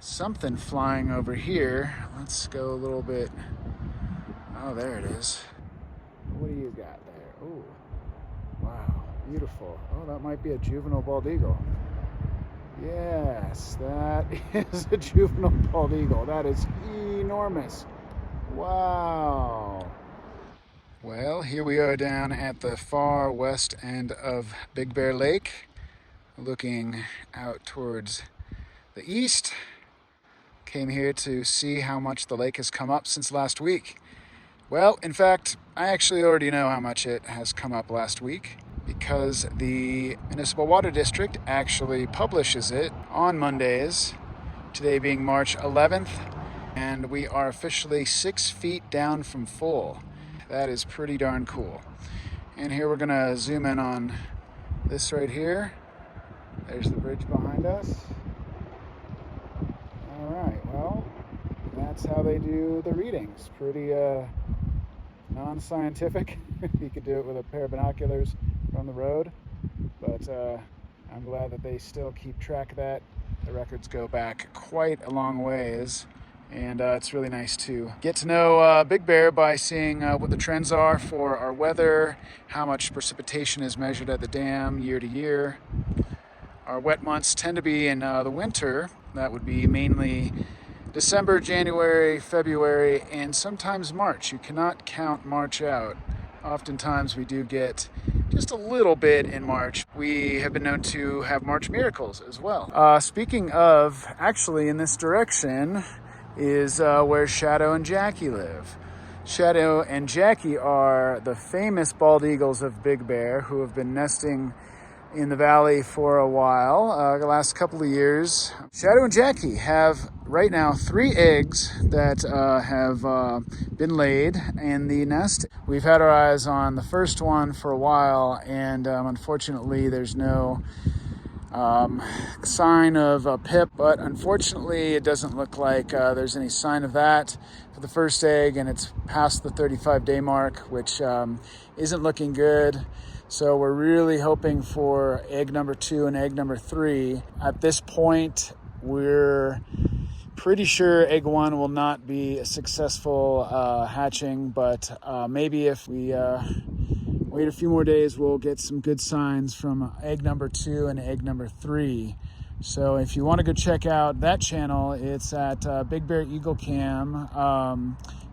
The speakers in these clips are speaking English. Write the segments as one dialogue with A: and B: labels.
A: something flying over here. Let's go a little bit. Oh, there it is. What do you got there? Oh, wow, beautiful. Oh, that might be a juvenile bald eagle. Yes, that is a juvenile bald eagle. That is enormous. Wow. Well, here we are down at the far west end of Big Bear Lake, looking out towards the east. Came here to see how much the lake has come up since last week. Well, in fact, I actually already know how much it has come up last week, because the Municipal Water District actually publishes it on Mondays, today being March 11th, and we are officially 6 feet down from full. That is pretty darn cool. And here we're gonna zoom in on this right here. There's the bridge behind us. All right, well, that's how they do the readings. Pretty non-scientific. You could do it with a pair of binoculars from the road, but I'm glad that they still keep track of that. The records go back quite a long ways, and it's really nice to get to know Big Bear by seeing what the trends are for our weather, how much precipitation is measured at the dam year to year. Our wet months tend to be in the winter. That would be mainly December, January, February, and sometimes March. You cannot count March out. Oftentimes we do get just a little bit in March. We have been known to have March miracles as well. Speaking of, actually in this direction is where Shadow and Jackie live. Shadow and Jackie are the famous bald eagles of Big Bear who have been nesting in the valley for a while, the last couple of years. Shadow and Jackie have right now 3 eggs that have been laid in the nest. We've had our eyes on the first one for a while, and unfortunately there's no sign of a pip, but unfortunately it doesn't look like there's any sign of that for the first egg, and it's past the 35-day mark, which isn't looking good. So we're really hoping for egg number 2 and egg number 3. At this point, we're pretty sure egg 1 will not be a successful hatching, but maybe if we wait a few more days, we'll get some good signs from egg number 2 and egg number 3. So if you want to go check out that channel, it's at Big Bear Eagle Cam,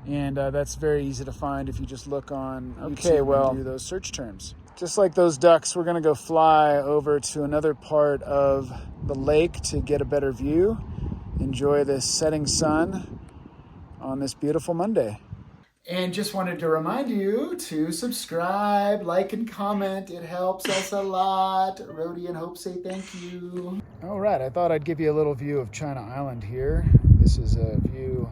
A: and that's very easy to find if you just look on YouTube and do those search terms. Just like those ducks, we're gonna go fly over to another part of the lake to get a better view. Enjoy this setting sun on this beautiful Monday. And just wanted to remind you to subscribe, like, and comment. It helps us a lot. Rhodey and Hope say thank you. All right, I thought I'd give you a little view of China Island here. This is a view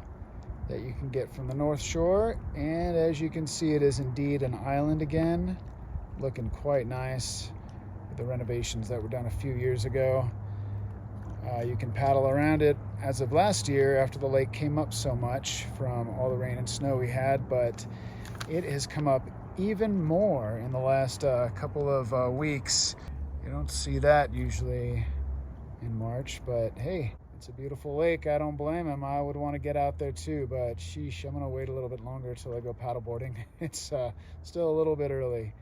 A: that you can get from the North Shore. And as you can see, it is indeed an island again. Looking quite nice with the renovations that were done a few years ago. You can paddle around it as of last year after the lake came up so much from all the rain and snow we had, but it has come up even more in the last couple of weeks. You don't see that usually in March, but hey, it's a beautiful lake. I don't blame him. I would want to get out there too, but sheesh, I'm gonna wait a little bit longer till I go paddleboarding. It's still a little bit early.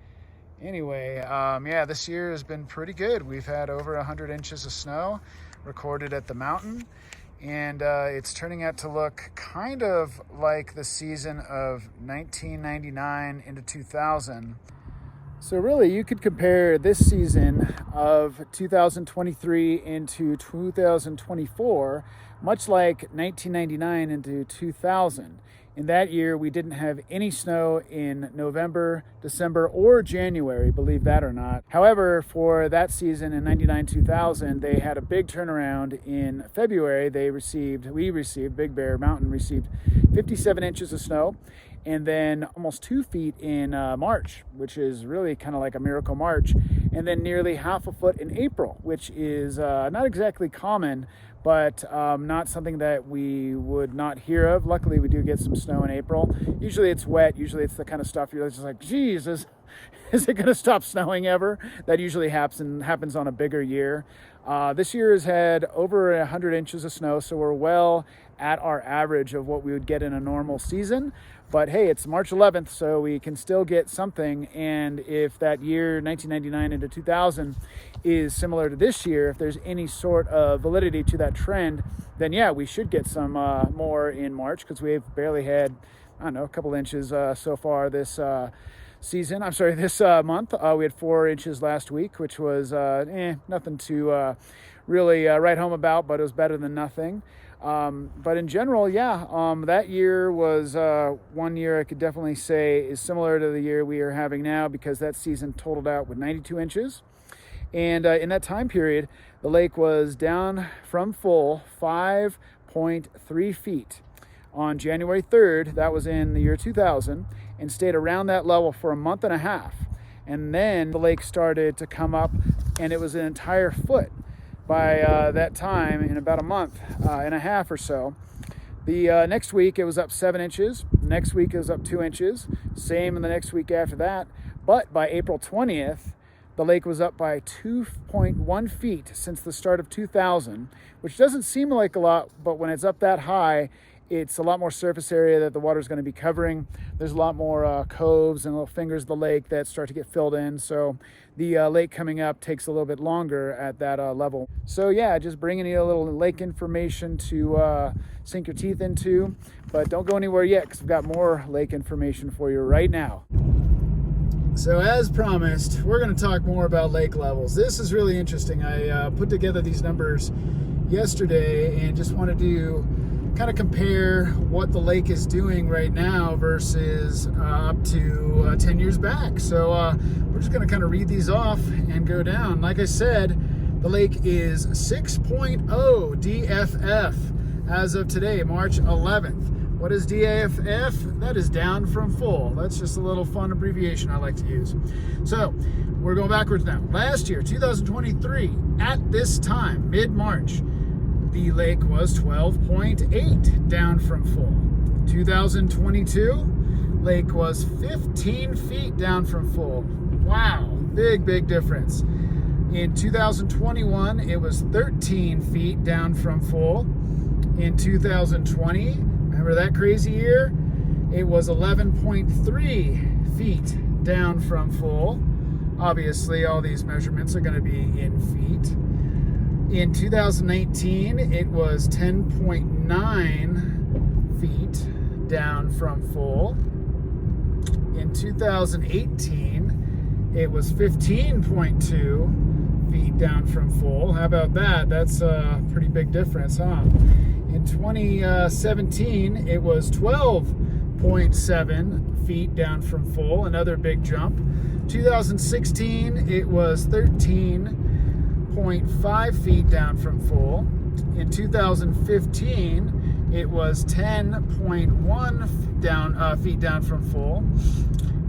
A: Anyway, yeah, this year has been pretty good. We've had over 100 inches of snow recorded at the mountain, and it's turning out to look kind of like the season of 1999 into 2000. So really, you could compare this season of 2023 into 2024, much like 1999 into 2000. In that year, we didn't have any snow in November, December, or January, believe that or not. However, for that season in 99-2000, they had a big turnaround in February. We received, Big Bear Mountain received 57 inches of snow, and then almost 2 feet in March, which is really kind of like a miracle March, and then nearly half a foot in April, which is not exactly common, but not something that we would not hear of. Luckily, we do get some snow in April. Usually it's wet. Usually it's the kind of stuff you're just like, geez, is it going to stop snowing ever? That usually happens on a bigger year. This year has had over 100 inches of snow, so we're well at our average of what we would get in a normal season. But hey, it's March 11th, so we can still get something. And if that year, 1999 into 2000, is similar to this year, if there's any sort of validity to that trend, then yeah, we should get some more in March, because we've barely had, I don't know, a couple inches so far this season. I'm sorry, this month. We had 4 inches last week, which was nothing to really write home about, but it was better than nothing. But in general, yeah, that year was one year I could definitely say is similar to the year we are having now, because that season totaled out with 92 inches. And in that time period, the lake was down from full 5.3 feet. On January 3rd, that was in the year 2000, and stayed around that level for a month and a half. And then the lake started to come up, and it was an entire foot by that time, in about a month and a half or so. The next week, it was up 7 inches. Next week, it was up 2 inches. Same in the next week after that. But by April 20th, the lake was up by 2.1 feet since the start of 2000, which doesn't seem like a lot, but when it's up that high, it's a lot more surface area that the water is going to be covering. There's a lot more coves and little fingers of the lake that start to get filled in. So the lake coming up takes a little bit longer at that level. So yeah, just bringing you a little lake information to sink your teeth into. But don't go anywhere yet, because we've got more lake information for you right now. So as promised, we're going to talk more about lake levels. This is really interesting. I put together these numbers yesterday and just wanted to kind of compare what the lake is doing right now versus up to 10 years back. So we're just going to kind of read these off and go down. Like I said, the lake is 6.0 DFF as of today, March 11th. What is DFF? That is down from full. That's just a little fun abbreviation I like to use. So we're going backwards now. Last year, 2023, at this time, mid-March, the lake was 12.8, down from full. 2022, lake was 15 feet down from full. Wow, big difference. In 2021, it was 13 feet down from full. In 2020, remember that crazy year? It was 11.3 feet down from full. Obviously, all these measurements are going to be in feet. In 2019, it was 10.9 feet down from full. In 2018, it was 15.2 feet down from full. How about that? That's a pretty big difference, huh? In 2017, it was 12.7 feet down from full, another big jump. 2016, it was 13.5 feet down from full. In 2015, it was 10.1 feet down from full.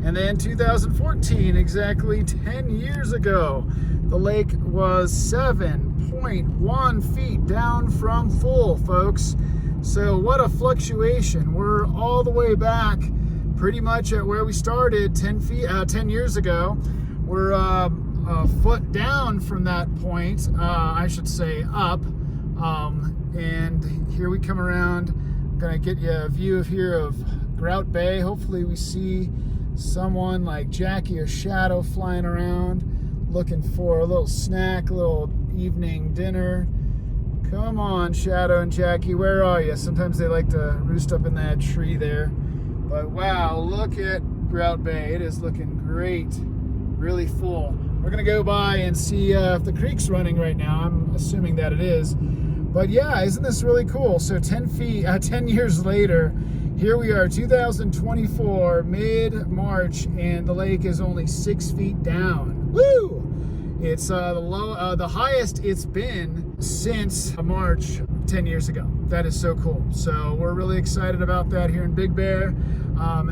A: And then 2014, exactly 10 years ago, the lake was 7.1 feet down from full, folks. So what a fluctuation. We're all the way back pretty much at where we started 10 years ago. We're a foot down from that point, I should say up. And here we come around. I'm gonna get you a view here of Grout Bay. Hopefully we see someone like Jackie or Shadow flying around looking for a little snack, a little evening dinner. Come on, Shadow and Jackie, where are you? Sometimes they like to roost up in that tree there. But wow, look at Grout Bay. It is looking great, really full. We're gonna go by and see if the creek's running right now. I'm assuming that it is. But yeah, isn't this really cool? So 10 years later, here we are, 2024, mid-March, and the lake is only 6 feet down. Woo! It's the highest it's been since March 10 years ago. That is so cool. So we're really excited about that here in Big Bear.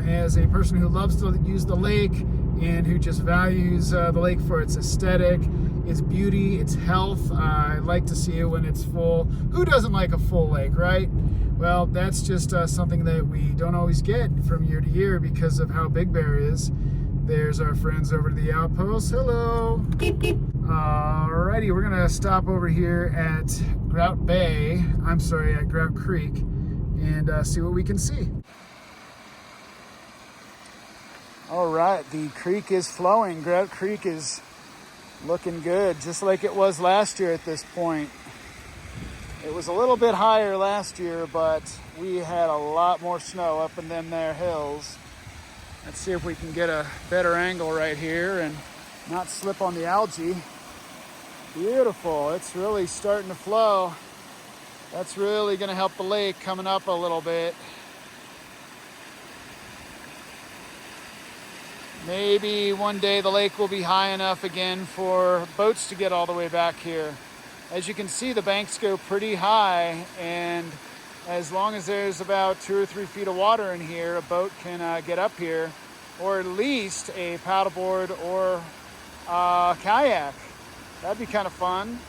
A: As a person who loves to use the lake and who just values the lake for its aesthetic, its beauty, its health. I like to see it when it's full. Who doesn't like a full lake, right? Well, that's just something that we don't always get from year to year because of how Big Bear is. There's our friends over to the outpost. Hello. Alrighty, we're gonna stop over here at Grout Bay. I'm sorry, at Grout Creek, and see what we can see. All right, the creek is flowing. Grout Creek is looking good, just like it was last year at this point. It was a little bit higher last year, but we had a lot more snow up in them there hills. Let's see if we can get a better angle right here and not slip on the algae. Beautiful, it's really starting to flow. That's really gonna help the lake coming up a little bit. Maybe one day the lake will be high enough again for boats to get all the way back here. As you can see, the banks go pretty high, and as long as there's about 2 or 3 feet of water in here, a boat can get up here, or at least a paddleboard or a kayak. That'd be kind of fun.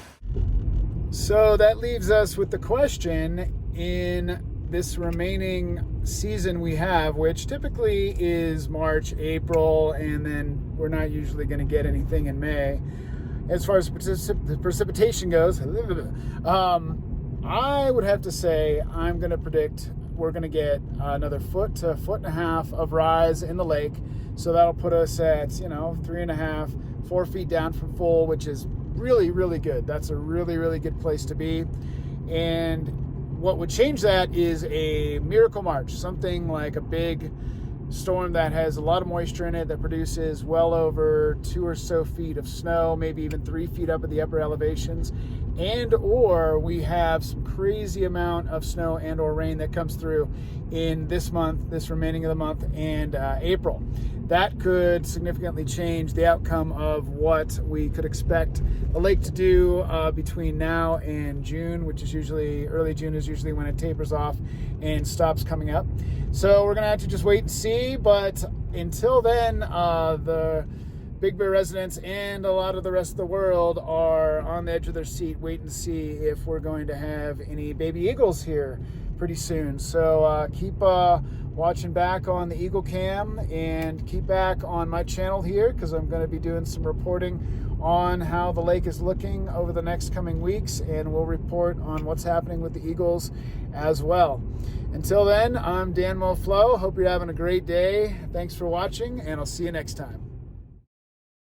A: So that leaves us with the question, in this remaining season we have, which typically is March, April, and then we're not usually going to get anything in May. As far as precipitation goes, I would have to say I'm going to predict we're going to get another 1 to 1.5 feet of rise in the lake. So that'll put us at, 3.5, 4 feet down from full, which is really, really good. That's a really, really good place to be. And what would change that is a miracle March, something like a big storm that has a lot of moisture in it, that produces well over 2 or so feet of snow, maybe even 3 feet up at the upper elevations, and or we have some crazy amount of snow and or rain that comes through in this month, this remaining of the month, and April. That could significantly change the outcome of what we could expect the lake to do between now and June, which is usually, early June is usually when it tapers off and stops coming up. So we're gonna have to just wait and see, but until then, the Big Bear residents and a lot of the rest of the world are on the edge of their seat waiting to see if we're going to have any baby eagles here pretty soon. So keep watching back on the Eagle Cam, and keep back on my channel here, because I'm going to be doing some reporting on how the lake is looking over the next coming weeks, and we'll report on what's happening with the eagles as well. Until then, I'm Danmo Flo. Hope you're having a great day. Thanks for watching, and I'll see you next time.